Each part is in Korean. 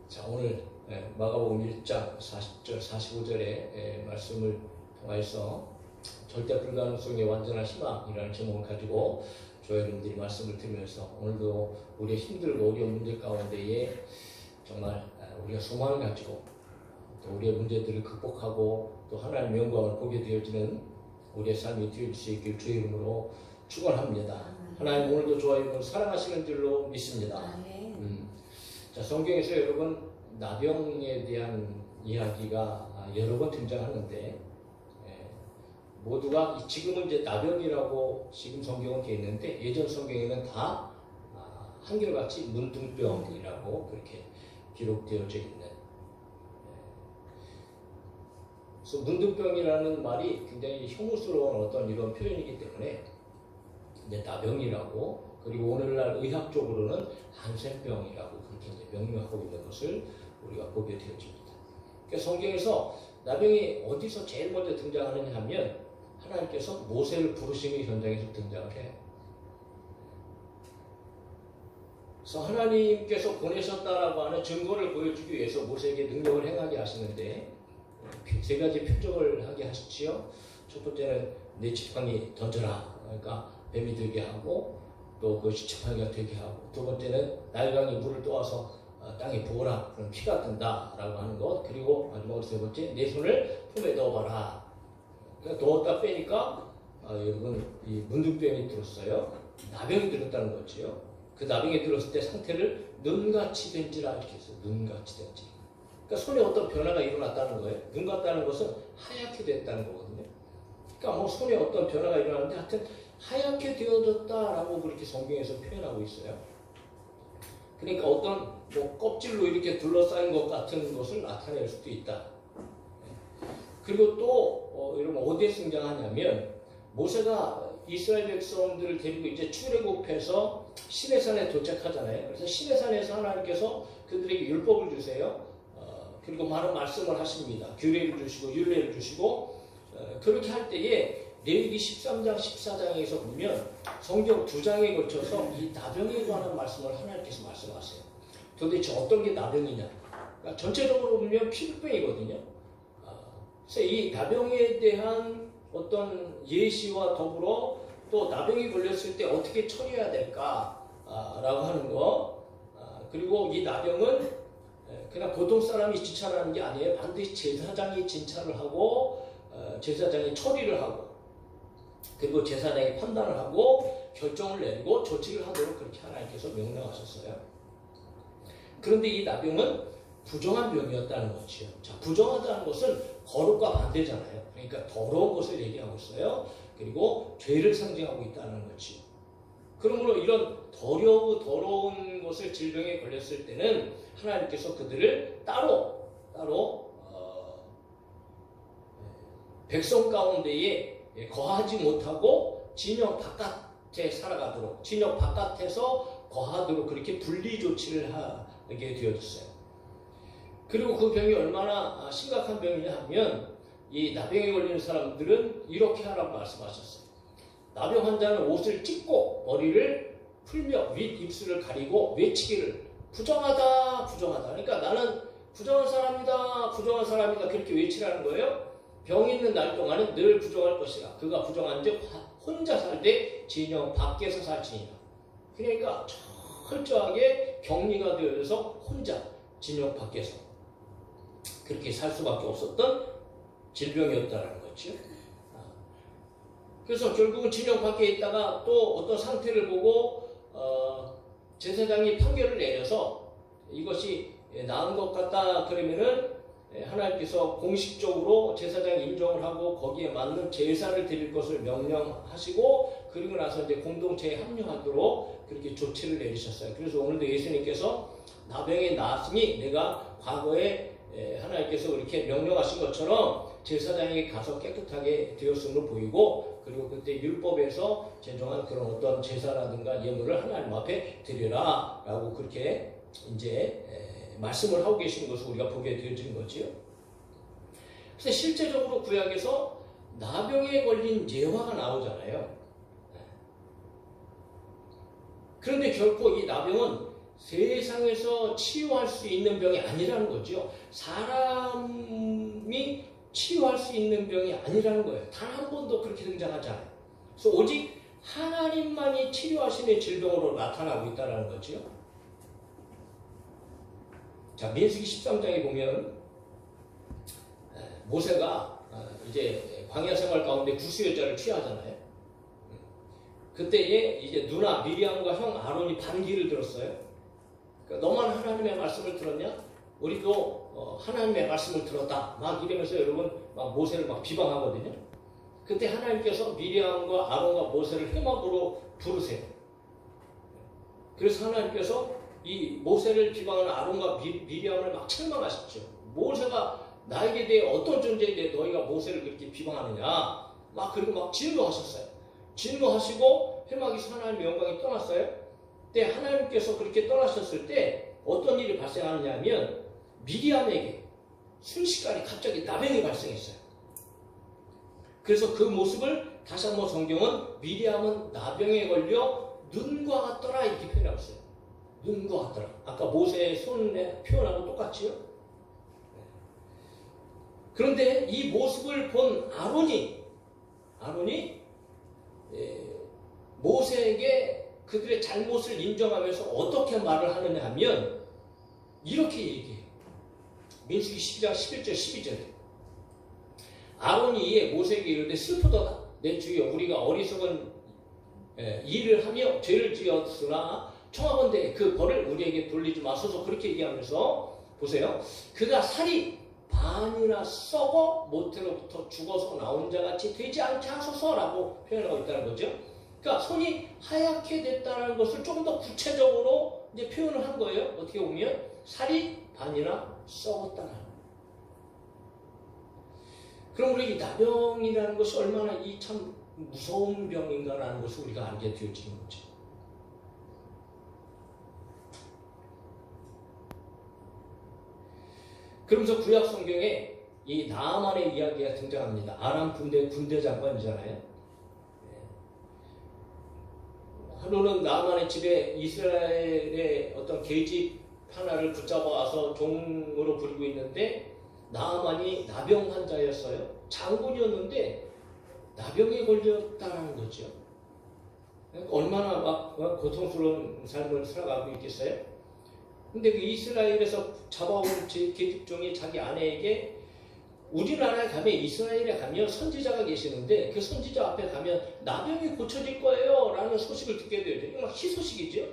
자, 오늘 마가복음 1장 40절, 45절의 말씀을 통해서 절대 불가능성의 완전한 희망이라는 제목을 가지고 저희들이 말씀을 드리면서 오늘도 우리의 힘들고 어려운 문제 가운데에 정말 우리가 소망을 가지고 또 우리의 문제들을 극복하고 또 하나님의 영광을 보게 되어지는 우리의 삶이 되어질 수 있길 주의 이름으로 축원합니다. 하나님 오늘도 저와 여러분을 사랑하시는 줄로 믿습니다. 자, 성경에서 여러분 나병에 대한 이야기가 여러 번 등장하는데 모두가 지금은 이제 나병이라고 지금 성경은 되어 있는데 예전 성경에는 다 한결같이 문둥병이라고 그렇게 기록되어져 있는. 그래서 문둥병이라는 말이 굉장히 혐오스러운 어떤 이런 표현이기 때문에 이제 나병이라고, 그리고 오늘날 의학적으로는 한센병이라고 그렇게 이제 명명하고 있는 것을 우리가 보게 되어집니다. 그러니까 성경에서 나병이 어디서 제일 먼저 등장하느냐 하면 하나님께서 모세를 부르시는 현장에서 등장을 해요. 그래서 하나님께서 보내셨다라고 하는 증거를 보여주기 위해서 모세에게 능력을 행하게 하시는데 세 가지 표적을 하게 하시지요. 첫 번째는 내 지팡이 던져라. 그러니까 뱀이 되게 하고 또 그 지팡이가 되게 하고, 두 번째는 나일강에 물을 떠와서 땅에 부어라. 그럼 피가 뜬다라고 하는 것. 그리고 마지막으로 세 번째, 내 손을 품에 넣어봐라. 그러니까 넣었다 빼니까 여러분 이 문둥병이 들었어요. 나병이 들었다는 거지요. 그 나병이 들었을 때 상태를 눈같이 된지라 이렇게 했어요. 눈같이 된지. 그러니까 손에 어떤 변화가 일어났다는 거예요. 눈 같다는 것은 하얗게 됐다는 거거든요. 그러니까 뭐 손에 어떤 변화가 일어났는데 하여튼 하얗게 되어졌다라고 그렇게 성경에서 표현하고 있어요. 그러니까 어떤 뭐 껍질로 이렇게 둘러싸인 것 같은 것을 나타낼 수도 있다. 그리고 또 여러분 어디에 등장하냐면 모세가 이스라엘 백성들을 데리고 이제 출애굽해서 시내산에 도착하잖아요. 그래서 시내산에서 하나님께서 그들에게 율법을 주세요. 그리고 많은 말씀을 하십니다. 규례를 주시고 율례를 주시고 그렇게 할 때에 레위기 13장 14장에서 보면 성경 2장에 걸쳐서 이 나병에 관한 말씀을 하나님께서 말씀하세요. 도대체 어떤 게 나병이냐? 그러니까 전체적으로 보면 피부병이거든요. 그래서 이 나병에 대한 어떤 예시와 더불어 또 나병이 걸렸을 때 어떻게 처리해야 될까라고 하는 거. 그리고 이 나병은 그냥 보통 사람이 진찰하는 게 아니에요. 반드시 제사장이 진찰을 하고 제사장이 처리를 하고 그리고 제사장이 판단을 하고 결정을 내리고 조치를 하도록 그렇게 하나님께서 명령하셨어요. 그런데 이 나병은 부정한 병이었다는 거지요. 자, 부정하다는 것은 거룩과 반대잖아요. 그러니까 더러운 것을 얘기하고 있어요. 그리고 죄를 상징하고 있다는 거지요. 그러므로 이런 더러운 것을 질병에 걸렸을 때는 하나님께서 그들을 따로 백성 가운데에 거하지 못하고 진영 바깥에 살아가도록, 진영 바깥에서 거하도록 그렇게 분리 조치를 하게 되어졌어요. 그리고 그 병이 얼마나 심각한 병이냐 하면 이 나병에 걸리는 사람들은 이렇게 하라고 말씀하셨어요. 나병 환자는 옷을 찢고 머리를 풀며 윗 입술을 가리고 외치기를 부정하다 부정하다. 그러니까 나는 부정한 사람이다 그렇게 외치라는 거예요. 병이 있는 날 동안은 늘 부정할 것이라. 그가 부정한즉 혼자 살되 진영 밖에서 살지니라. 그러니까 철저하게 격리가 되어서 혼자 진영 밖에서 그렇게 살 수밖에 없었던 질병이었다는 거죠. 그래서 결국은 진영 밖에 있다가 또 어떤 상태를 보고 제사장이 판결을 내려서 이것이 나은 것 같다 그러면은 하나님께서 공식적으로 제사장이 인정을 하고 거기에 맞는 제사를 드릴 것을 명령하시고 그리고 나서 이제 공동체에 합류하도록 그렇게 조치를 내리셨어요. 그래서 오늘도 예수님께서 나병이 나았으니 내가 과거에 하나님께서 그렇게 명령하신 것처럼 제사장에게 가서 깨끗하게 되었음을 보이고, 그리고 그때 율법에서 제정한 그런 어떤 제사라든가 예물을 하나님 앞에 드려라 라고 그렇게 이제 말씀을 하고 계시는 것을 우리가 보게 되어지는 거지요. 그래서 실제적으로 구약에서 나병에 걸린 예화가 나오잖아요. 그런데 결코 이 나병은 세상에서 치유할 수 있는 병이 아니라는 거죠. 사람이 치유할 수 있는 병이 아니라는 거예요. 단 한 번도 그렇게 등장하지 않아요. 그래서 오직 하나님만이 치료하시는 질병으로 나타나고 있다는 거죠. 자, 민수기 13장에 보면 모세가 이제 광야 생활 가운데 구수여자를 취하잖아요. 그때에 이제 누나 미리암과 형 아론이 반기를 들었어요. 그러니까 너만 하나님의 말씀을 들었냐? 우리도 하나님의 말씀을 들었다. 막 이러면서 여러분 막 모세를 막 비방하거든요. 그때 하나님께서 미리암과 아론과 모세를 회막으로 부르세요. 그래서 하나님께서 이 모세를 비방하는 아론과 미리암을 막 책망하셨죠. 모세가 나에게 대해 어떤 존재에 대해 너희가 모세를 그렇게 비방하느냐. 막 그리고 막 진노하셨어요. 진노하시고 회막에서 하나님의 영광이 떠났어요. 그때 하나님께서 그렇게 떠나셨을 때 어떤 일이 발생하느냐 하면 미리암에게 순식간에 갑자기 나병이 발생했어요. 그래서 그 모습을 다시 한번 성경은 미리암은 나병에 걸려 눈과 같더라 이렇게 표현하고 있어요. 눈과 같더라. 아까 모세의 손의 표현하고 똑같지요? 그런데 이 모습을 본 아론이 모세에게 그들의 잘못을 인정하면서 어떻게 말을 하느냐 하면 이렇게 얘기해요. 민수기 12장 11절 12절에 아론이 이에 모세에게 이르되 슬프도다 내 주여 우리가 어리석은 일을 하며 죄를 지었으나 청하건대 그 벌을 우리에게 돌리지 마소서. 그렇게 얘기하면서 보세요. 그가 살이 반이나 썩어 모태로부터 죽어서 나온 자같이 되지 않게 하소서라고 표현하고 있다는 거죠. 그러니까 손이 하얗게 됐다는 것을 조금 더 구체적으로 이제 표현을 한 거예요. 어떻게 보면 살이 반이나 썩었다는. 그럼 우리 이 나병이라는 것이 얼마나 이 참 무서운 병인가라는 것을 우리가 알게 되어지는 거죠. 그러면서 구약 성경에 이 나아만의 이야기가 등장합니다. 아람 군대 장관이잖아요. 하루는 나아만의 집에 이스라엘의 어떤 계집 하나를 붙잡아 와서 종으로 부리고 있는데 나아만이 나병 환자였어요. 장군이었는데 나병에 걸렸다는 거죠. 얼마나 막 고통스러운 삶을 살아가고 있겠어요? 근데 그 이스라엘에서 잡아온 계집종이 자기 아내에게 우리나라에 가면 이스라엘에 가면 선지자가 계시는데 그 선지자 앞에 가면 나병이 고쳐질 거예요 라는 소식을 듣게 돼요. 이거 막 희소식이죠.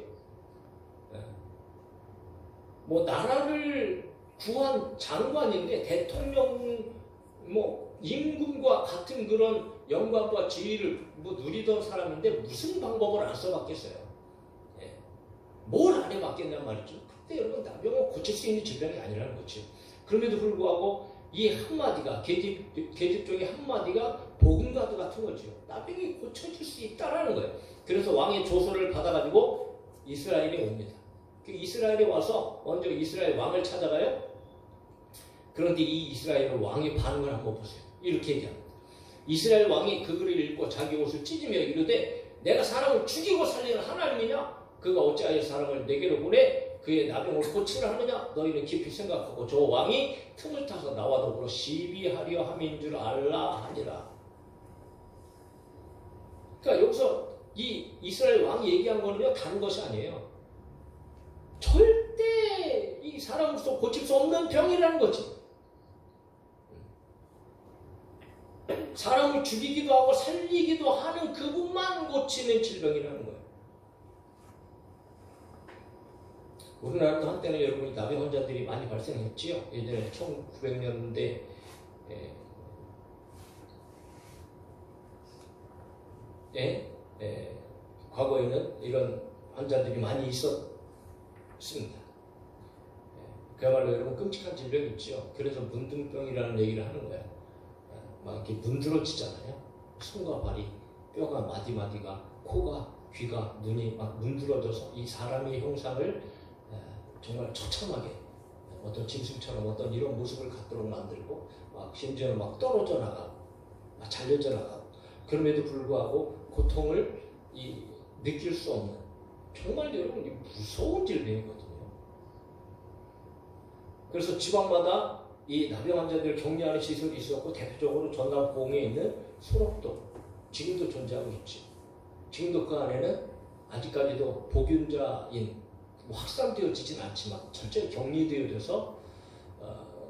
뭐 나라를 구한 장관인데 대통령 뭐 임금과 같은 그런 영광과 지위를 뭐 누리던 사람인데 무슨 방법을 안 써봤겠어요. 뭘 안 해봤겠냔 말이죠. 그때 여러분 나병은 고칠 수 있는 질병이 아니라는 거죠. 그럼에도 불구하고 이 한마디가 계집종의 한마디가 복음과도 같은 거죠. 나병이 고쳐질 수 있다라는 거예요. 그래서 왕의 조서를 받아가지고 이스라엘에 옵니다. 이스라엘에 와서 먼저 이스라엘 왕을 찾아가요. 그런데 이 이스라엘 왕의 반응을 한번 보세요. 이렇게 얘기합니다. 이스라엘 왕이 그 글을 읽고 자기 옷을 찢으며 이르되 내가 사람을 죽이고 살리는 하나님이냐? 그가 어찌하여 사람을 내게로 보내 그의 나병을 고치려 하느냐? 너희는 깊이 생각하고 저 왕이 틈을 타서 나와 더불어 시비하려 함인 줄 알라 하니라. 그러니까 여기서 이 이스라엘 왕이 얘기한 거는요 다른 것이 아니에요. 절대 이 사람으로서 고칠 수 없는 병이라는 거지. 사람을 죽이기도 하고 살리기도 하는 그분만 고치는 질병이라는 거예요. 우리나라도 한때는 여러분이 나병 환자들이 많이 발생했지요. 예전에 1900년대 과거에는 이런 환자들이 많이 있었습니다. 그야말로 여러분 끔찍한 질병이 있죠. 그래서 문둥병이라는 얘기를 하는 거야. 막 이렇게 문드러지잖아요. 손과 발이, 뼈가 마디마디가, 코가, 귀가, 눈이 막 문드러져서 이 사람의 형상을 정말 처참하게 어떤 짐승처럼 어떤 이런 모습을 갖도록 만들고 막 심지어는 막 떨어져 나가고 막 잘려져 나가고 그럼에도 불구하고 고통을 느낄 수 없는 정말 여러분 무서운 질병이거든요. 그래서 지방마다 이 나병 환자들을 격리하는 시설이 있었고 대표적으로 전남 고흥에 있는 소록도 지금도 존재하고 있지. 지금도 그 안에는 아직까지도 복균자인 확산되어지진 않지만 철저히 격리되어져서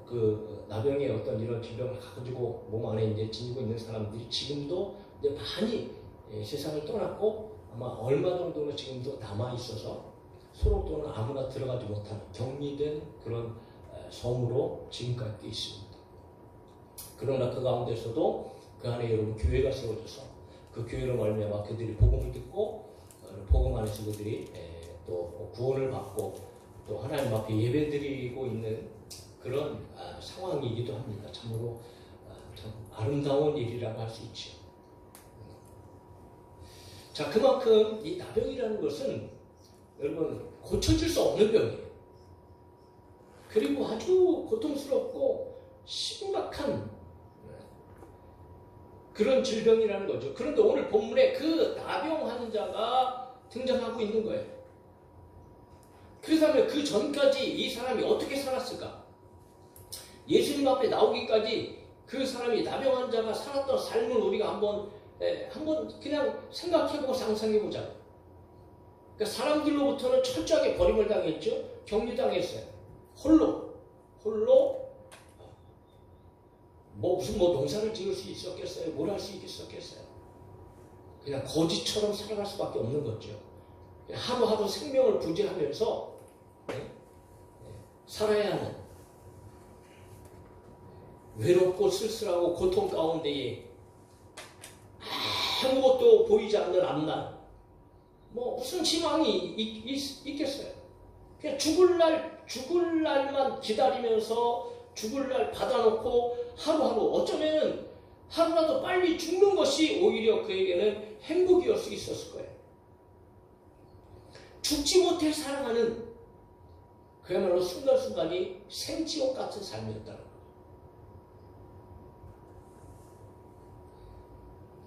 그 나병의 어떤 이런 질병을 가지고 몸 안에 이제 지니고 있는 사람들이 지금도 이제 많이 세상을 떠났고 아마 얼마 정도는 지금도 남아 있어서 소록도는 아무나 들어가지 못하는 격리된 그런 섬으로 지금까지 돼 있습니다. 그러나 그 가운데서도 그 안에 여러분 교회가 세워져서 그 교회로 말미암아 그들이 복음을 듣고 복음 안에서 그들이 또 구원을 받고 또 하나님 앞에 예배드리고 있는 그런 상황이기도 합니다. 참으로 참 아름다운 일이라고 할 수 있죠. 자, 그만큼 이 나병이라는 것은 여러분 고쳐질 수 없는 병이에요. 그리고 아주 고통스럽고 심각한 그런 질병이라는 거죠. 그런데 오늘 본문에 그 나병 환자가 등장하고 있는 거예요. 그렇다면 그 전까지 이 사람이 어떻게 살았을까? 예수님 앞에 나오기까지 그 사람이 나병 환자가 살았던 삶을 우리가 한번 그냥 생각해보고 상상해보자. 그러니까 사람들로부터는 철저하게 버림을 당했죠. 격리당했어요. 홀로 무슨 농사를 지을 수 있었겠어요? 뭘 할 수 있겠어요? 그냥 거지처럼 살아갈 수밖에 없는 거죠. 하루하루 생명을 부지하면서 살아야 하는 외롭고 쓸쓸하고 고통 가운데에 아무것도 보이지 않는 앞날, 무슨 희망이 있겠어요? 그냥 죽을 날만 기다리면서 죽을 날 받아놓고 하루하루 어쩌면 하루라도 빨리 죽는 것이 오히려 그에게는 행복이었을 수 있었을 거예요. 죽지 못해 살아가는 그야말로 순간순간이 생지옥 같은 삶이었다는 거예요.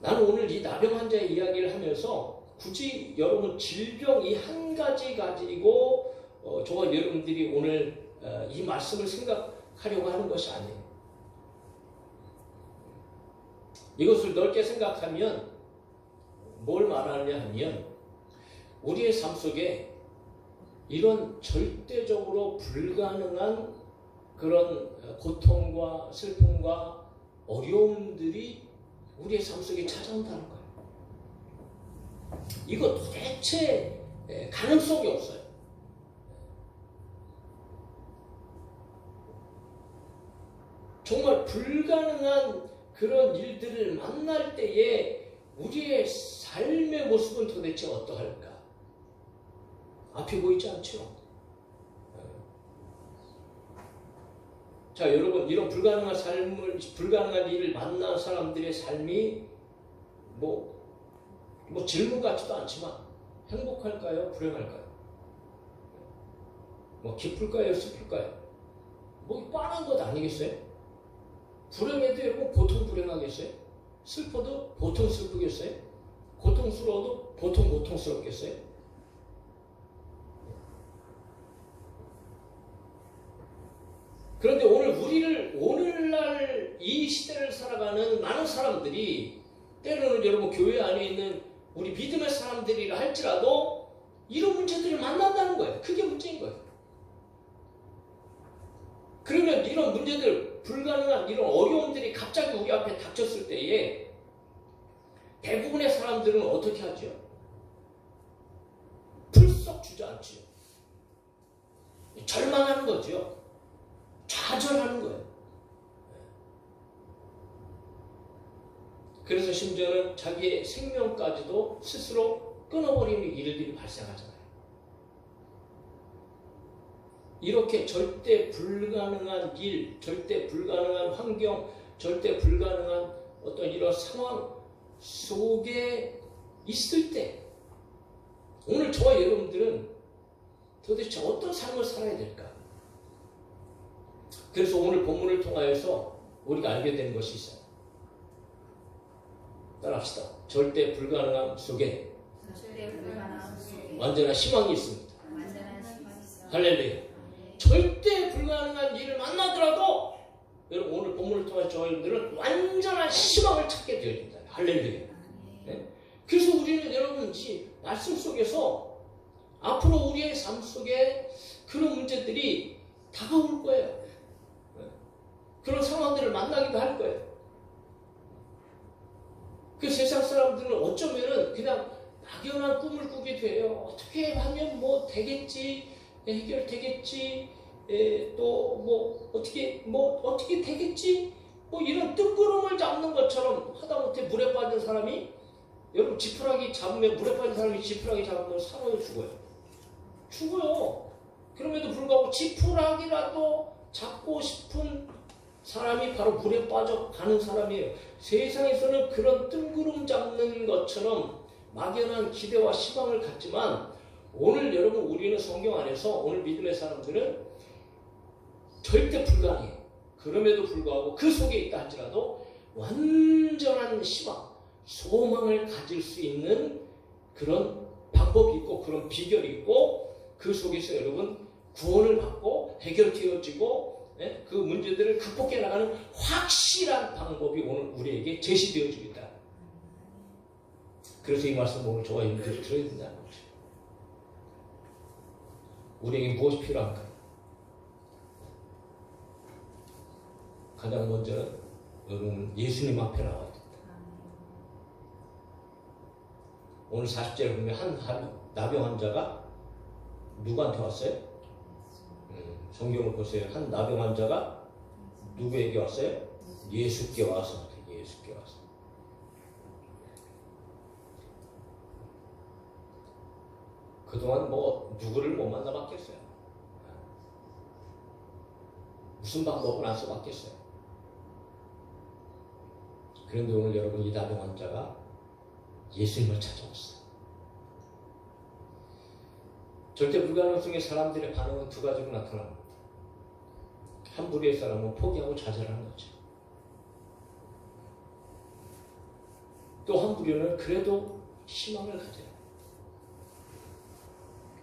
나는 오늘 이 나병 환자의 이야기를 하면서 굳이 여러분 질병 이 한 가지 가지고 저와 여러분들이 오늘 이 말씀을 생각하려고 하는 것이 아니에요. 이것을 넓게 생각하면 뭘 말하느냐 하면 우리의 삶 속에 이런 절대적으로 불가능한 그런 고통과 슬픔과 어려움들이 우리의 삶 속에 찾아온다는 거예요. 이거 도대체 가능성이 없어요. 정말 불가능한 그런 일들을 만날 때에 우리의 삶의 모습은 도대체 어떠할까? 앞이 보이지 않죠? 자, 여러분, 이런 불가능한 일을 만난 사람들의 삶이 질문 같지도 않지만 행복할까요? 불행할까요? 기쁠까요? 슬플까요? 뻔한 것 아니겠어요? 불행해도 여러분 보통 불행하겠어요? 슬퍼도 보통 슬프겠어요? 고통스러워도 보통 고통스럽겠어요? 그런데 오늘날 이 시대를 살아가는 많은 사람들이 때로는 여러분 교회 안에 있는 우리 믿음의 사람들이라 할지라도 이런 문제들을 만난다는 거예요. 그게 문제인 거예요. 그러면 이런 문제들, 불가능한 이런 어려움들이 갑자기 우리 앞에 닥쳤을 때에 대부분의 사람들은 어떻게 하죠? 풀썩 주저앉죠. 절망하는 거죠. 좌절하는 거예요. 그래서 심지어는 자기의 생명까지도 스스로 끊어버리는 일들이 발생하잖아요. 이렇게 절대 불가능한 일, 절대 불가능한 환경, 절대 불가능한 어떤 이런 상황 속에 있을 때 오늘 저와 여러분들은 도대체 어떤 삶을 살아야 될까? 그래서 오늘 본문을 통하여서 우리가 알게 되는 것이 있어요. 따라합시다. 절대 불가능함 속에 완전한 희망이 있습니다. 할렐루야. 절대 불가능한 불가능한 일을 만나더라도 여러분 오늘 본문을 통해 저희들은 완전한 희망을 찾게 되어진다. 할렐루야. 네? 그래서 우리는 여러분 이 말씀 속에서 앞으로 우리의 삶 속에 그런 문제들이 다가올 거예요. 네? 그런 상황들을 만나기도 할 거예요. 그 세상 사람들은 어쩌면은 그냥 막연한 꿈을 꾸게 돼요. 어떻게 하면 뭐 되겠지, 해결되겠지, 또 뭐 어떻게 되겠지, 뭐 이런 뜬구름을 잡는 것처럼 하다못해 물에 빠진 사람이 여러분 지푸라기 잡으면 물에 빠진 사람이 지푸라기 잡으면 살아요, 죽어요. 죽어요. 그럼에도 불구하고 지푸라기라도 잡고 싶은 사람이 바로 물에 빠져가는 사람이에요. 세상에서는 그런 뜬구름 잡는 것처럼 막연한 기대와 희망을 갖지만 오늘 여러분 우리는 성경 안에서 오늘 믿음의 사람들은 절대 불가능해요. 그럼에도 불구하고 그 속에 있다 할지라도 완전한 희망, 소망을 가질 수 있는 그런 방법이 있고 그런 비결이 있고 그 속에서 여러분 구원을 받고 해결되어지고 그 문제들을 극복해 나가는 확실한 방법이 오늘 우리에게 제시되어지고 있다. 그래서 이 말씀 오늘 저와 여러분들이 들어야 된다는 거죠. 우리에게 무엇이 필요한가? 가장 먼저는 여러분 예수님 앞에 나와야 된다. 오늘 40절에 보면 한 나병 환자가 누구한테 왔어요? 성경을 보세요. 한 나병 환자가 누구에게 왔어요? 예수께 와서. 예수께 와서. 그동안 뭐 누구를 못 만나봤겠어요? 무슨 방법을 안 써봤겠어요? 그런데 오늘 여러분 이 나병 환자가 예수님을 찾아왔어요. 절대 불가능 속에 사람들의 반응은 두 가지로 나타납니다. 한 부류의 사람은 포기하고 좌절하는 거죠. 또 한 부류는 그래도 희망을 가져요.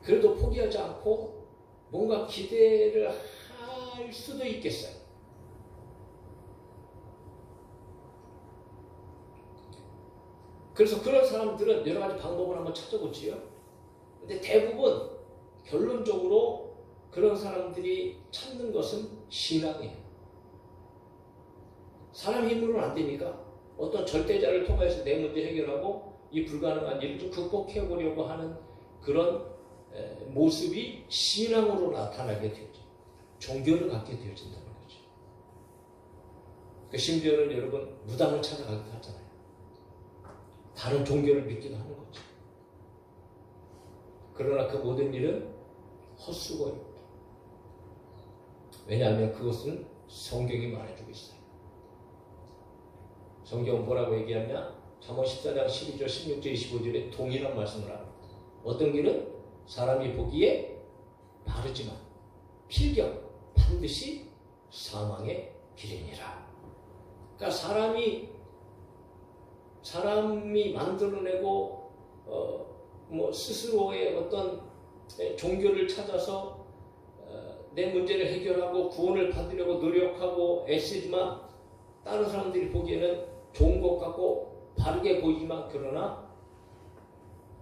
그래도 포기하지 않고 뭔가 기대를 할 수도 있겠어요. 그래서 그런 사람들은 여러 가지 방법을 한번 찾아보지요. 근데 대부분 결론적으로 그런 사람들이 찾는 것은 신앙이에요. 사람 힘으로는 안 되니까 어떤 절대자를 통해서 내 문제 해결하고 이 불가능한 일을 좀 극복해 보려고 하는 그런 모습이 신앙으로 나타나게 되죠. 종교를 갖게 되어진다는 거죠. 그러니까 심지어는 여러분 무당을 찾아가기도 하잖아요. 다른 종교를 믿기도 하는 거죠. 그러나 그 모든 일은 헛수고입니다. 왜냐하면 그것은 성경이 말해주고 있어요. 성경은 뭐라고 얘기하냐? 잠언 14장 12절, 16절, 25절에 동일한 말씀을 합니다. 어떤 길은 사람이 보기에 바르지만 필경 반드시 사망의 길이니라. 그러니까 사람이 만들어내고 스스로의 어떤 종교를 찾아서 내 문제를 해결하고 구원을 받으려고 노력하고 애쓰지만 다른 사람들이 보기에는 좋은 것 같고 바르게 보이지만 그러나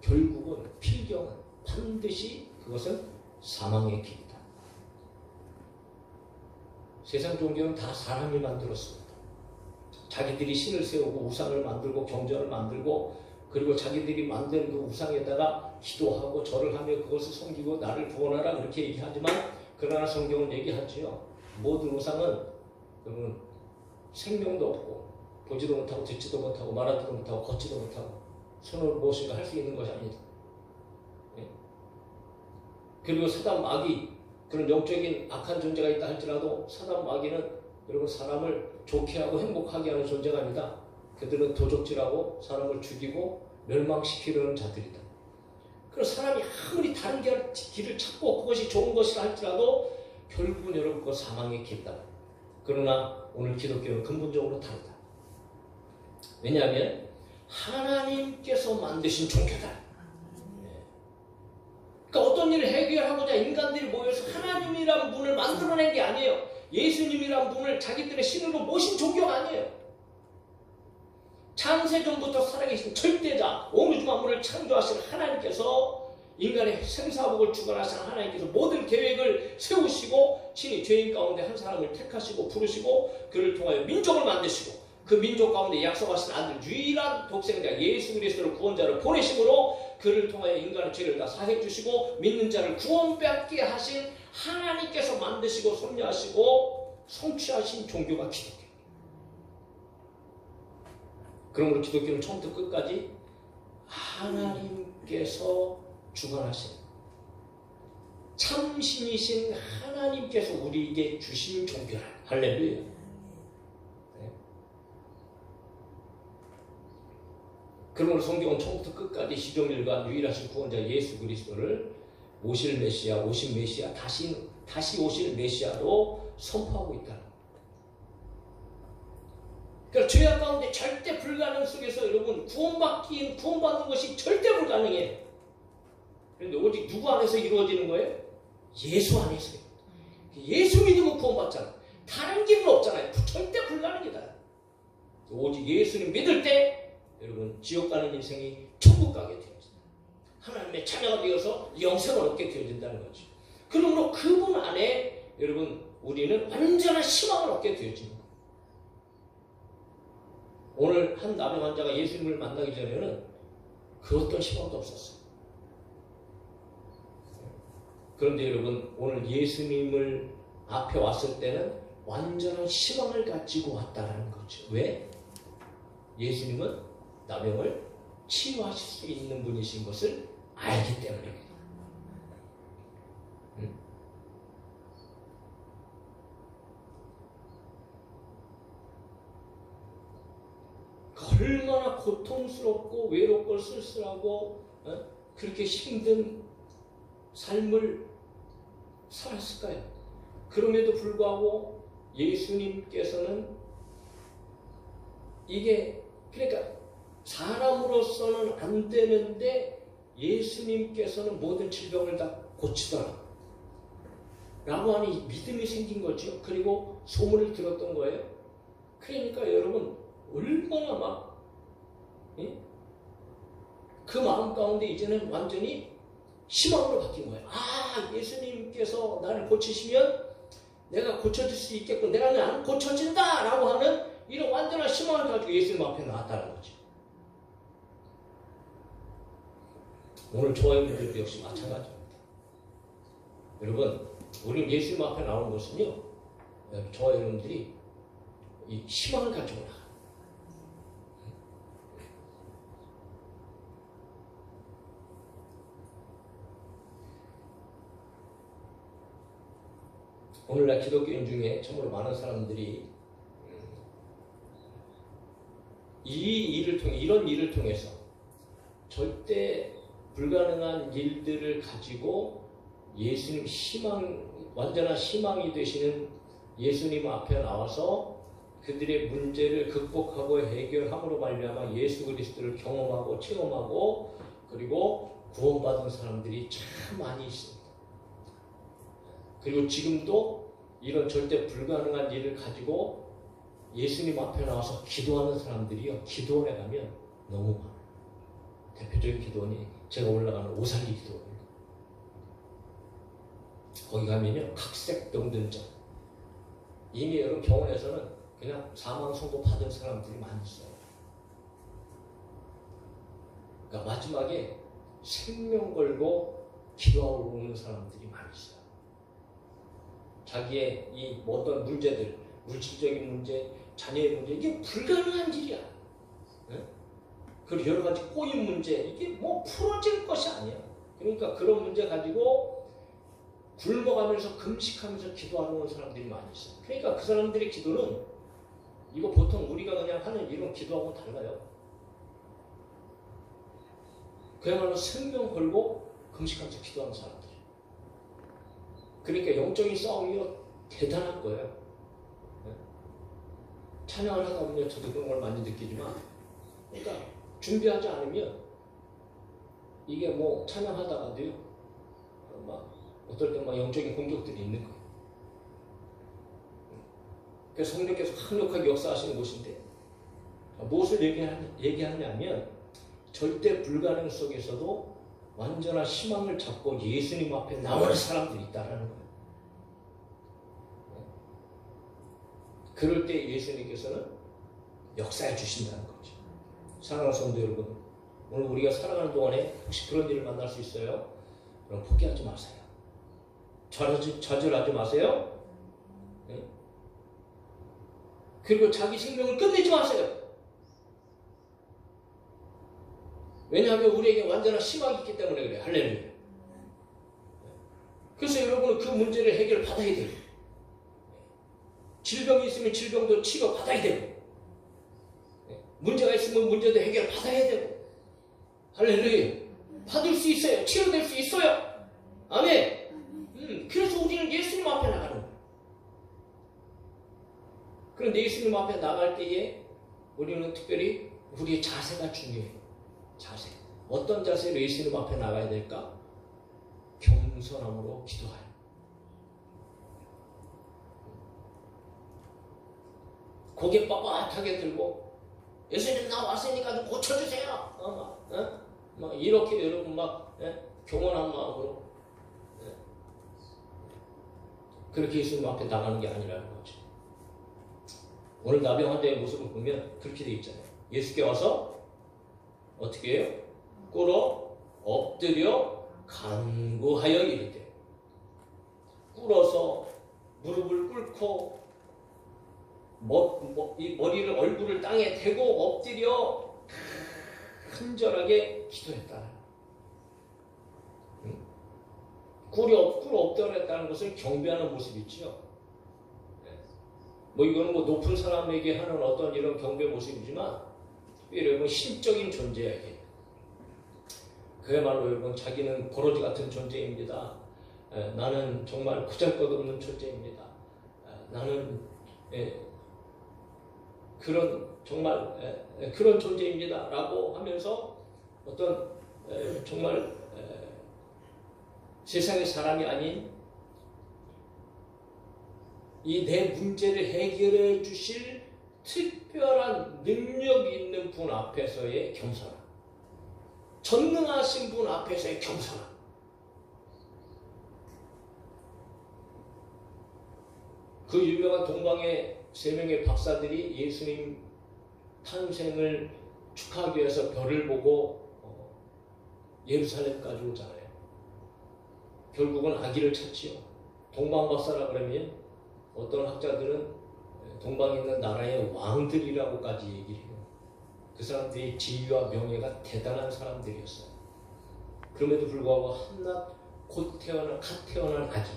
결국은 필경은 반드시 그것은 사망의 길이다. 세상 종교는 다 사람이 만들었습니다. 자기들이 신을 세우고 우상을 만들고 경전을 만들고 그리고 자기들이 만든 그 우상에다가 기도하고 절을 하며 그것을 섬기고 나를 구원하라 그렇게 얘기하지만 그러나 성경은 얘기하지요. 모든 우상은 생명도 없고 보지도 못하고 듣지도 못하고 말하지도 못하고 걷지도 못하고 손으로 무엇인가 할 수 있는 것이 아니다. 그리고 사단 마귀 그런 영적인 악한 존재가 있다 할지라도 사단 마귀는 여러분 사람을 좋게 하고 행복하게 하는 존재가 아니다. 그들은 도적질하고 사람을 죽이고 멸망시키려는 자들이다. 그래서 사람이 아무리 다른 길을 찾고 그것이 좋은 것이라 할지라도 결국은 여러분 그거 사망의 길이다. 그러나 오늘 기독교는 근본적으로 다르다. 왜냐하면 하나님께서 만드신 종교다. 그러니까 어떤 일을 해결하고자 인간들이 모여서 하나님이란 분을 만들어낸 게 아니에요. 예수님이란 분을 자기들의 신으로 모신 종교가 아니에요. 창세전부터 살아계신 절대자, 온 우주 만물을 창조하신 하나님께서 인간의 생사복을 주관하신 하나님께서 모든 계획을 세우시고 친히 죄인 가운데 한 사람을 택하시고 부르시고 그를 통하여 민족을 만드시고 그 민족 가운데 약속하신 아들 유일한 독생자 예수 그리스도를 구원자를 보내심으로 그를 통하여 인간의 죄를 다 사해 주시고 믿는 자를 구원받게 하신 하나님께서 만드시고 섭리하시고 성취하신 종교가 기독교. 그러므로 기독교는 처음부터 끝까지 하나님께서 주관하신 참신이신 하나님께서 우리에게 주신 종교라. 할렐루야. 네. 그러므로 성경은 처음부터 끝까지 시종일관 유일하신 구원자 예수 그리스도를 오실 메시아, 오신 메시아, 다시 오실 메시아로 선포하고 있다. 그러니까 죄악 가운데 절대 불가능 속에서 여러분 구원받는 것이 절대 불가능해요. 그런데 오직 누구 안에서 이루어지는 거예요? 예수 안에서. 예수 믿으면 구원받잖아. 다른 길은 없잖아요. 절대 불가능이다. 오직 예수님 믿을 때 여러분 지옥 가는 인생이 천국 가게 되어진다. 하나님의 자녀가 되어서 영생을 얻게 되어진다는 거죠. 그러므로 그분 안에 여러분 우리는 완전한 희망을 얻게 되어집니다. 오늘 한 남의 환자가 예수님을 만나기 전에는 그 어떤 희망도 없었어요. 그런데 여러분 오늘 예수님을 앞에 왔을 때는 완전한 희망을 가지고 왔다는 거죠. 왜? 예수님은 나병을 치유하실 수 있는 분이신 것을 알기 때문입니다. 얼마나 고통스럽고 외롭고 쓸쓸하고 그렇게 힘든 삶을 살았을까요? 그럼에도 불구하고 예수님께서는 이게 그러니까 사람으로서는 안 되는데 예수님께서는 모든 질병을 다 고치더라 라고 하니 믿음이 생긴 거죠. 그리고 소문을 들었던 거예요. 그러니까 여러분 얼마나 막 그 마음 가운데 이제는 완전히 희망으로 바뀐 거예요. 아, 예수님께서 나를 고치시면 내가 고쳐질 수 있겠고 내가 안 고쳐진다 라고 하는 이런 완전한 희망을 가지고 예수님 앞에 나왔다는 거죠. 오늘 저와 여러분들도 역시 마찬가지입니다. 여러분 우리 예수님 앞에 나오는 것은요 저와 여러분들이 이 희망을 가지고 나가요. 오늘날 기독교인 중에 정말 많은 사람들이 이런 일을 통해서 절대 불가능한 일들을 가지고 예수님 완전한 희망이 되시는 예수님 앞에 나와서 그들의 문제를 극복하고 해결함으로 말미암아 예수 그리스도를 경험하고 체험하고 그리고 구원받은 사람들이 참 많이 있습니다. 그리고 지금도 이런 절대 불가능한 일을 가지고 예수님 앞에 나와서 기도하는 사람들이요. 기도원에 가면 너무 많아요. 대표적인 기도원이 제가 올라가는 오살리 기도원입니다. 거기 가면요. 각색 병든자. 이미 여러분 병원에서는 그냥 사망 선고 받은 사람들이 많이 있어요. 그러니까 마지막에 생명 걸고 기도하고 오는 사람들이 많이 있어요. 자기의 이 어떤 문제들, 물질적인 문제, 자녀의 문제, 이게 불가능한 일이야. 네? 그리고 여러 가지 꼬인 문제, 이게 뭐 풀어질 것이 아니야. 그러니까 그런 문제 가지고 굶어가면서 금식하면서 기도하러 온 사람들이 많이 있어요. 그러니까 그 사람들의 기도는 이거 보통 우리가 그냥 하는 이런 기도하고는 달라요. 그야말로 생명 걸고 금식하면서 기도하는 사람들. 그러니까 영적인 싸움이 대단한 거예요. 찬양을 하다 보면 저도 그런 걸 많이 느끼지만, 그러니까 준비하지 않으면 이게 뭐 찬양하다가도요, 막 어떨 때 막 영적인 공격들이 있는 거예요. 그래서 성령께서 강력하게 역사하시는 곳인데 무엇을 얘기하냐면 절대 불가능 속에서도 완전한 희망을 잡고 예수님 앞에 나오는 사람들이 있다는 거예요. 그럴 때 예수님께서는 역사해 주신다는 거죠. 사랑하는 성도 여러분, 오늘 우리가 살아가는 동안에 혹시 그런 일을 만날 수 있어요? 그럼 포기하지 마세요. 좌절하지 마세요. 네? 그리고 자기 생명을 끝내지 마세요. 왜냐하면 우리에게 완전한 희망이 있기 때문에 그래요. 할렐루야. 그래서 여러분은 그 문제를 해결받아야 돼요. 질병이 있으면 질병도 치료받아야 되고, 문제가 있으면 문제도 해결받아야 되고, 할렐루야. 받을 수 있어요. 치료될 수 있어요. 아멘. 그래서 우리는 예수님 앞에 나가는 거예요. 그런데 예수님 앞에 나갈 때에 우리는 특별히 우리의 자세가 중요해요. 자세. 어떤 자세로 예수님 앞에 나가야 될까? 겸손함으로 기도하여. 고개 빳빳하게 들고 예수님 나 왔으니까 좀 고쳐주세요. 막 이렇게 여러분 막 경건한 마음으로 그렇게 예수님 앞에 나가는 게 아니라는 거죠. 오늘 나병 환자의 모습을 보면 그렇게 돼 있잖아요. 예수께 와서 어떻게 해요? 꿇어 엎드려 간구하여 이르되, 꿇어서 무릎을 꿇고 이 머리를 얼굴을 땅에 대고 엎드려 간절하게 기도했다. 꿇어 엎드렸다는 것은 경배하는 모습이죠. 이거는 높은 사람에게 하는 어떤 이런 경배 모습이지만 여러분 신적인 존재야 이게. 그야말로 여러분 자기는 버러지 같은 존재입니다. 나는 정말 구잘것없는 존재입니다. 나는 그런 정말 그런 존재입니다라고 하면서 어떤 정말 세상의 사람이 아닌 이 내 문제를 해결해 주실 특별한 능력이 있는 분 앞에서의 겸손함, 전능하신 분 앞에서의 겸손함. 그 유명한 동방의 3명의 박사들이 예수님 탄생을 축하하기 위해서 별을 보고 예루살렘까지 오잖아요. 결국은 아기를 찾지요. 동방 박사라 그러면 어떤 학자들은 동방에 있는 나라의 왕들이라고까지 얘기를 해요. 그 사람들이 지위와 명예가 대단한 사람들이었어요. 그럼에도 불구하고 한낱 갓 태어난 아기,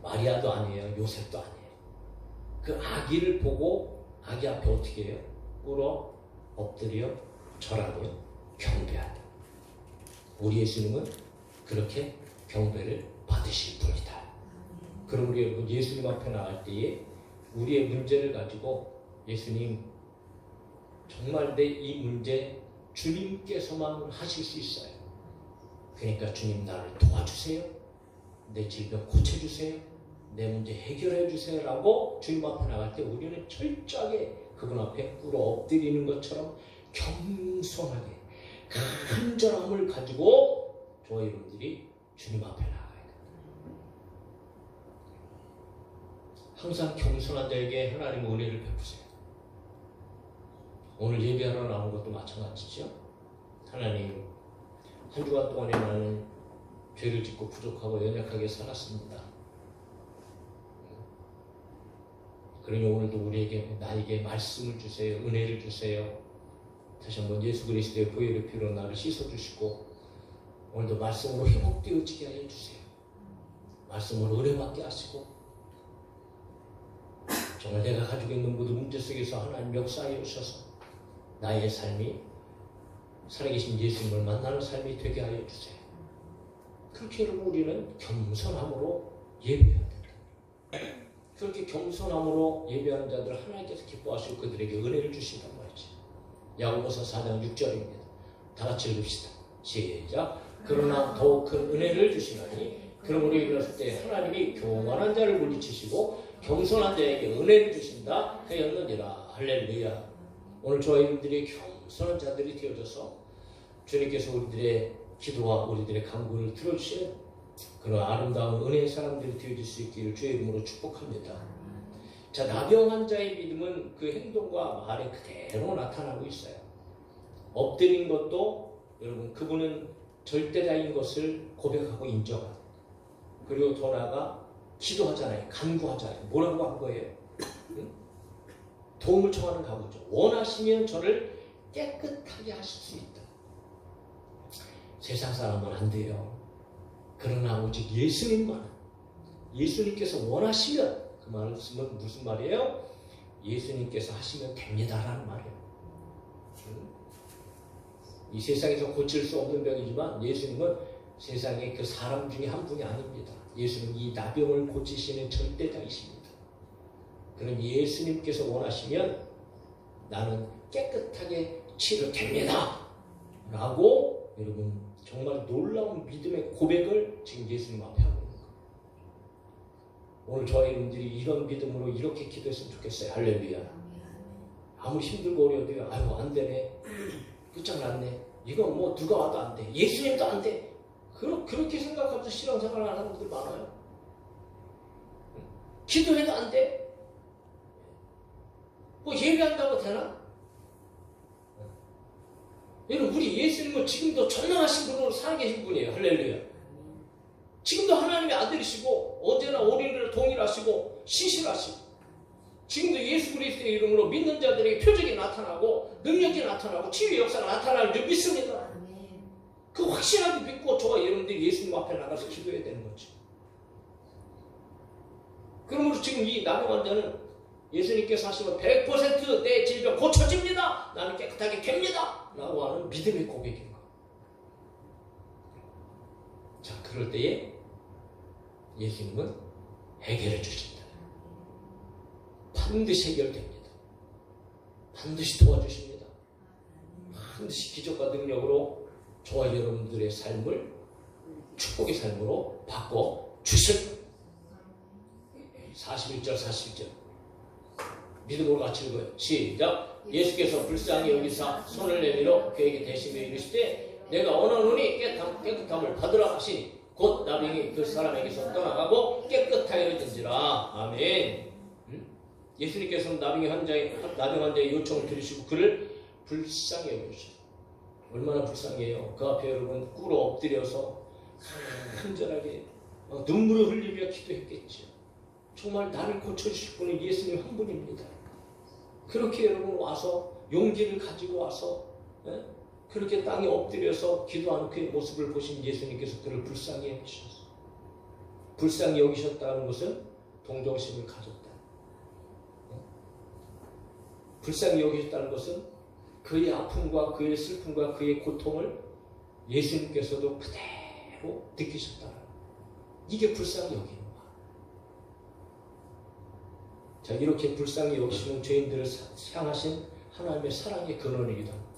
마리아도 아니에요, 요셉도 아니에요. 그 아기를 보고 아기 앞에 어떻게 해요? 꿇어 엎드려 절하며 경배한다. 우리 예수님은 그렇게 경배를 받으실 분이다. 그럼 우리 여러분 예수님 앞에 나갈 때에 우리의 문제를 가지고 예수님 정말 내 이 문제 주님께서만 하실 수 있어요. 그러니까 주님 나를 도와주세요. 내 질병 고쳐주세요. 내 문제 해결해 주세요 라고 주님 앞에 나갈 때 우리는 철저하게 그분 앞에 꿇어 엎드리는 것처럼 겸손하게 간절함을 가지고 저와 여러분들이 주님 앞에 나가야 됩니다. 항상 겸손한 자에게 하나님 은혜를 베푸세요. 오늘 예배하러 나온 것도 마찬가지죠. 하나님, 한 주간 동안에 나는 죄를 짓고 부족하고 연약하게 살았습니다. 그러니 오늘도 나에게 말씀을 주세요. 은혜를 주세요. 다시 한번 예수 그리스도의 보혈의 피로 나를 씻어주시고 오늘도 말씀으로 회복되어지게 하여 주세요. 말씀으로 은혜받게 하시고 정말 내가 가지고 있는 모든 문제 속에서 하나님 역사하여 주셔서 나의 삶이 살아계신 예수님을 만나는 삶이 되게 하여 주세요. 그렇게 여러분 우리는 겸손함으로 예배해야 된다. 그렇게 겸손함으로 예배하는 자들 하나님께서 기뻐하시고 그들에게 은혜를 주신단 말이지. 야고보서 4장 6절입니다. 다 같이 읽읍시다. 시작. 그러나 더욱 큰 은혜를 주시나니 그러므로 일어났을 때 하나님이 교만한 자를 물리치시고 겸손한 자에게 은혜를 주신다 하였느니라. 할렐루야. 오늘 저와 여러분들이 겸손한 자들이 되어져서 주님께서 우리들의 기도와 우리들의 간구를 들어주시는 그런 아름다운 은혜의 사람들이 되어질 수 있기를 주의 이름으로 축복합니다. 자, 나병 환자의 믿음은 그 행동과 말에 그대로 나타나고 있어요. 엎드린 것도 여러분 그분은 절대자인 것을 고백하고 인정하고, 그리고 더 나아가 기도하잖아요. 간구하잖아요. 뭐라고 한 거예요? 응? 도움을 청하는 간구죠. 원하시면 저를 깨끗하게 하실 수 있다. 세상 사람은 안 돼요. 그러나 오직 예수님만, 예수님께서 원하시면, 그 말씀은 무슨 말이에요? 예수님께서 하시면 됩니다라는 말이에요. 이 세상에서 고칠 수 없는 병이지만 예수님은 세상의 그 사람 중에 한 분이 아닙니다. 예수님은 이 나병을 고치시는 절대자이십니다. 그럼 예수님께서 원하시면 나는 깨끗하게 치료됩니다 라고 여러분 정말 놀라운 믿음의 고백을 지금 예수님 앞에 하고 있는 거예요. 오늘 저와 여러분들이 이런 믿음으로 이렇게 기도했으면 좋겠어요. 할렐루야. 아무리 힘들고 어려워도 아유 안 되네, 끝장났네, 이건 뭐 누가 와도 안 돼, 예수님도 안 돼, 그렇게 생각하면서 신앙생활을 하는 분들 많아요. 기도해도 안 돼, 뭐 예배한다고 되나? 여러분 우리 예수님은 지금도 전능하신 분으로 살아계신 분이에요. 할렐루야. 지금도 하나님의 아들이시고 언제나 우리를 동일하시고 신실하시고, 지금도 예수 그리스도의 이름으로 믿는 자들에게 표적이 나타나고 능력이 나타나고 치유 역사가 나타날 줄 믿습니다. 그 확실하게 믿고 저와 여러분들이 예수님 앞에 나가서 기도해야 되는 거죠. 그러므로 지금 이 나병 환자는 예수님께서 하시면 100% 내 질병 고쳐집니다, 나는 깨끗하게 됩니다 라고 하는 믿음의 고백인 거예요. 자, 그럴 때에 예수님은 해결해 주신다. 반드시 해결됩니다. 반드시 도와주십니다. 반드시 기적과 능력으로 저와 여러분들의 삶을 축복의 삶으로 바꿔주실 거예요. 41절 42절 믿음으로 같이 읽어요. 시작. 예수께서 불쌍히 여기사 손을 내밀어 그에게 대시며 이르시되 내가 원하노니 깨끗함을 받으라 하시니 곧 나병이 그 사람에게서 떠나가고 깨끗하게 되든지라. 아멘. 예수님께서는 나병 환자의 요청을 들으시고 그를 불쌍히 여기셨어요. 얼마나 불쌍해요. 그 앞에 여러분 꿇어 엎드려서 간절하게 눈물을 흘리며 기도했겠죠. 정말 나를 고쳐주실 분은 예수님 한 분입니다. 그렇게 여러분 와서 용기를 가지고 와서 그렇게 땅에 엎드려서 기도하는 그의 모습을 보신 예수님께서 그를 불쌍히 여기셨어요. 불쌍히 여기셨다는 것은 동정심을 가졌다. 불쌍히 여기셨다는 것은 그의 아픔과 그의 슬픔과 그의 고통을 예수님께서도 그대로 느끼셨다. 이게 불쌍히 여기는 거야. 자, 이렇게 불쌍히 여기시는 죄인들을 향하신 하나님의 사랑의 근원이기도 합니다.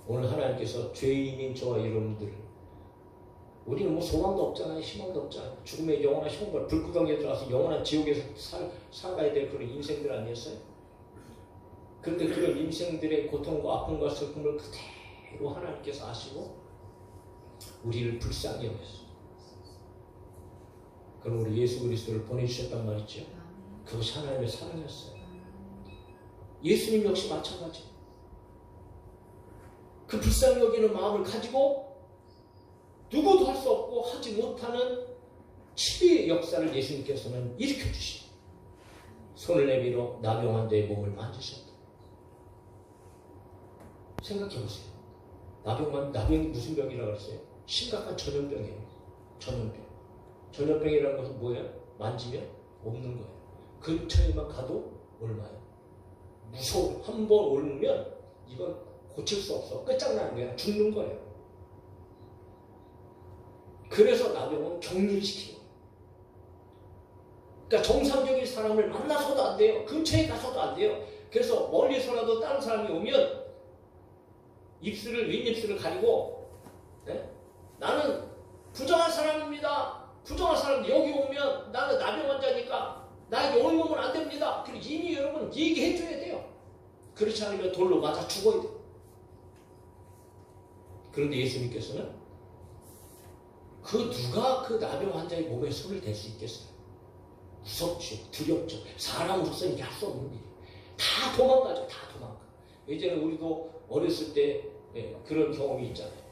오늘 하나님께서 죄인인 저와 여러분들, 우리는 뭐 소망도 없잖아요. 희망도 없잖아요. 죽음의 영원한 형벌, 불구덩이에 들어가서 영원한 지옥에서 살아가야 될 그런 인생들 아니었어요? 그런데 그런 인생들의 고통과 아픔과 슬픔을 그대로 하나님께서 아시고 우리를 불쌍히 여겼어요. 그럼 우리 예수 그리스도를 보내주셨단 말이죠. 그것이 하나님의 사랑이었어요. 예수님 역시 마찬가지. 그 불쌍히 여기는 마음을 가지고 누구도 할 수 없고 하지 못하는 치유의 역사를 예수님께서는 일으켜주시고 손을 내밀어 나병 환자의 몸을 만지셨다. 생각해보세요. 나병이 무슨 병이라고 그랬어요? 심각한 전염병이에요. 전염병. 전염병이라는 것은 뭐예요? 만지면 없는 거예요. 근처에만 가도 얼마예요? 무서워. 한 번 옮으면 이건 고칠 수 없어. 끝장나는 거야. 죽는 거예요. 그래서 나병은 격리시키는 거예요. 그러니까 정상적인 사람을 만나서도 안 돼요. 근처에 가서도 안 돼요. 그래서 멀리서라도 다른 사람이 오면 윗입술을 가리고 나는 부정한 사람입니다. 부정한 사람 여기 오면 나는 나병 환자니까 나에게 올려오면 안 됩니다. 그리고 이미 여러분 얘기해 줘야 돼요. 그렇지 않으면 돌로 맞아 죽어야 돼요. 그런데 예수님께서는 누가 그 나병 환자의 몸에 손을 댈 수 있겠어요? 무섭죠. 두렵죠. 사람으로서 이게 할 수 없는 일이에요. 다 도망가죠. 다 도망가. 예전에 우리도 어렸을 때 그런 경험이 있잖아요.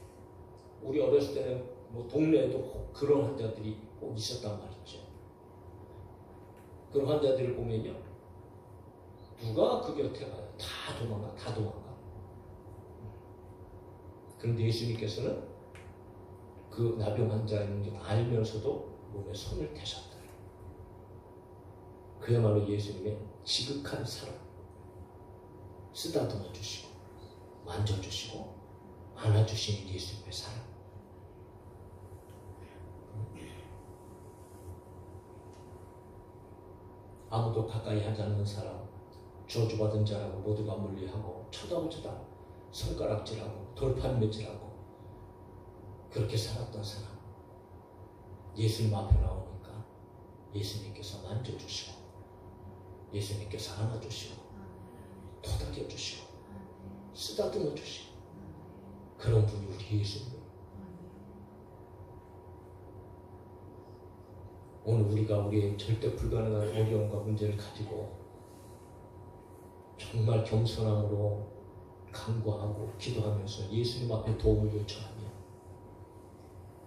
우리 어렸을 때는 뭐 동네에도 그런 환자들이 꼭 있었단 말이죠. 그런 환자들을 보면요. 누가 그 곁에 가요? 다 도망가. 다 도망가. 그런데 예수님께서는 그 나병 환자인 줄 알면서도 몸에 손을 대셨다. 그야말로 예수님의 지극한 사랑. 쓰다듬어 주시고 만져주시고 안아주시는 예수님의 사랑. 아무도 가까이 하지 않는 사람, 저주받은 자라고 모두가 멀리하고 쳐다보지도 손가락질하고 돌판매질하고 그렇게 살았던 사람, 예수님 앞에 나오니까 예수님께서 만져주시고 예수님께서 안아주시고 토닥여주시고 쓰다듬어주시고 그런 분이 우리 예수님. 오늘 우리가 우리의 절대 불가능한 어려움과 문제를 가지고 정말 겸손함으로 간구하고 기도하면서 예수님 앞에 도움을 요청하면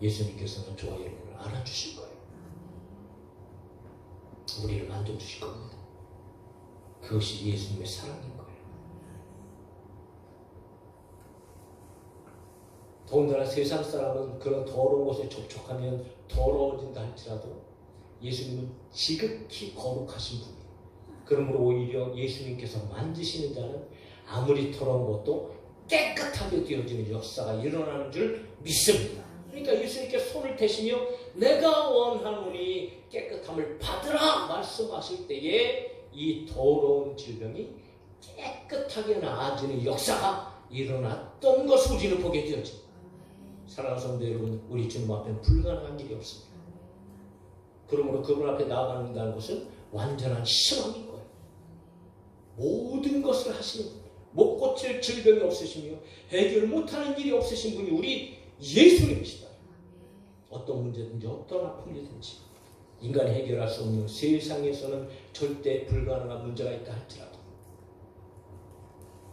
예수님께서는 저와 여러분을 알아주실 거예요. 우리를 만져주실 겁니다. 그것이 예수님의 사랑인 거예요. 더군다나 세상 사람은 그런 더러운 곳에 접촉하면 더러워진다 할지라도 예수님은 지극히 거룩하신 분이에요. 그러므로 오히려 예수님께서 만지시는 자는 아무리 더러운 것도 깨끗하게 되어지는 역사가 일어나는 줄 믿습니다. 그러니까 예수님께 손을 대시며 내가 원하노니 깨끗함을 받으라 말씀하실 때에 이 더러운 질병이 깨끗하게 나아지는 역사가 일어났던 것을 우리는 보게 되어집니다. 사랑하는 성도 여러분, 우리 주님 앞에는 불가능한 일이 없습니다. 그러므로 그분 앞에 나아간다는 것은 완전한 희망인 거예요. 모든 것을 하시는 분, 못 고칠 질병이 없으시며 해결 못하는 일이 없으신 분이 우리 예수님이시다. 어떤 문제든지 어떤 아픔이든지 인간이 해결할 수 없는 세상에서는 절대 불가능한 문제가 있다 할지라도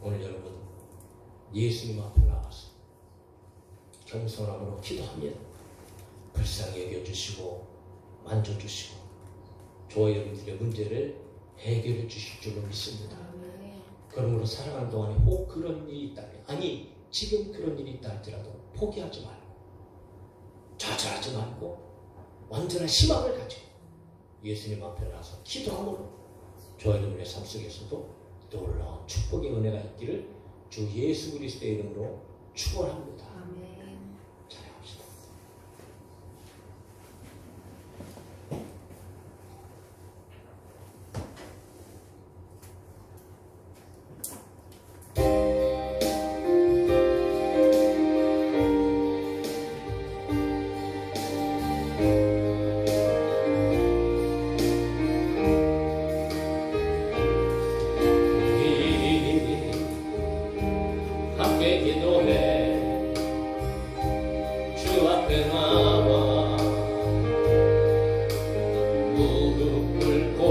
오늘 여러분 예수님 앞에 나가서 겸손함으로 기도하면 불쌍히 여겨주시고 만져주시고 저와 여러분들의 문제를 해결해 주실 줄로 믿습니다. 그러므로 살아가는 동안에 혹 그런 일이 있다면, 아니 지금 그런 일이 있다 할지라도 포기하지 말고 좌절하지 말고 완전한 희망을 가지고 예수님 앞에 나서 기도함으로 저와 여러분의 삶 속에서도 놀라운 축복의 은혜가 있기를 주 예수 그리스도의 이름으로 축원합니다. 찬양합시다. 함께 기도해 주 앞에 나와 무릎 꿇고